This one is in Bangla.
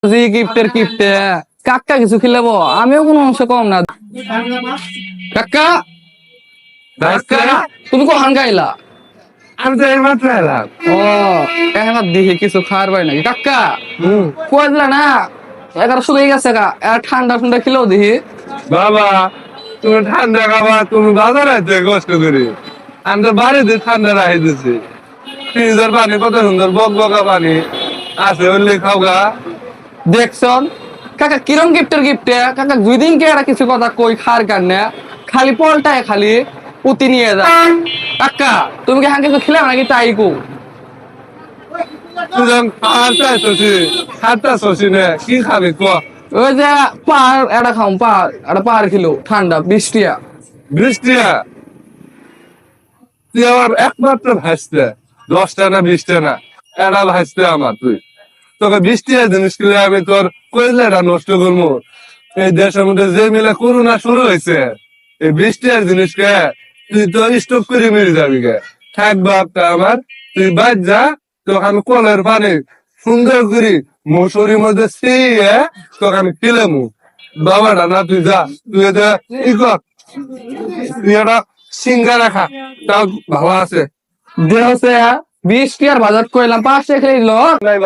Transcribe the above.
গিফটের গিফটে কাকা কিছু খিলাবো, আমিও কোনো অংশ কম না। কাকা কাকা তুমি কখন গাইলা? আমি তো এইমাত্র এলাম। ও এখন দেখি কিছু খাওয়ার পাই নাকি কাকা? কয়ে দিলা না 1100 হয়ে গেছে কা, ঠান্ডা ঠান্ডা খিলেও দেখি। বাবা তুমি ঠান্ডা খাবা, তুমি বাজারে আছে কষ্ট করে। আমি তো বাড়িতে ঠান্ডা রাখি দিচ্ছি। ফ্রিজের পানি কত সুন্দর বক বকা পানি আছে, বললে খাওগা। দেখছন কাকা কিরম গিফটের গিফটে? কাকা 2 দিন কে আর কিছু কথা কই খার কারণে খালি পলটায় খালি পুতি নিয়ে যা। কাকা তুমি কি হাঁ কিছু খিলাম নাকি তাই কো? তুই যখন খাতা শশি নে কি খাবি ক? ওই যে পার এটা খাও, পার এটা পার কিলো ঠান্ডা 20 টিয়া। বৃষ্টিয়া তুই আমার একমাত্র ভাসতে 10টা না 20টা না এটা ভাসতে আমার। তুই তোকে 20টা জিনিস কিনে আমি তোর কইলেটা নষ্ট করবো? এই দেশের মধ্যে যে মিলে করোনা শুরু হয়েছে, এই 20টার জিনিসকে তুই তো স্টপ করে মেরে যাবি গে। থাকবা একটা আমার, তুই বাদ যা। তোকে আমি কলের পানি সুন্দর করি মশুরির মধ্যে সিয়ে তোকে আমি খেলেমু। বাবাটা না তুই যা, তুই এটা ই কর, তুই এটা সিঙ্গা রাখা তাও ভালো আছে। দেহ 20 টিয়ার বাজার কইলাম 5 টাকা খেয়ে দিল। ভাই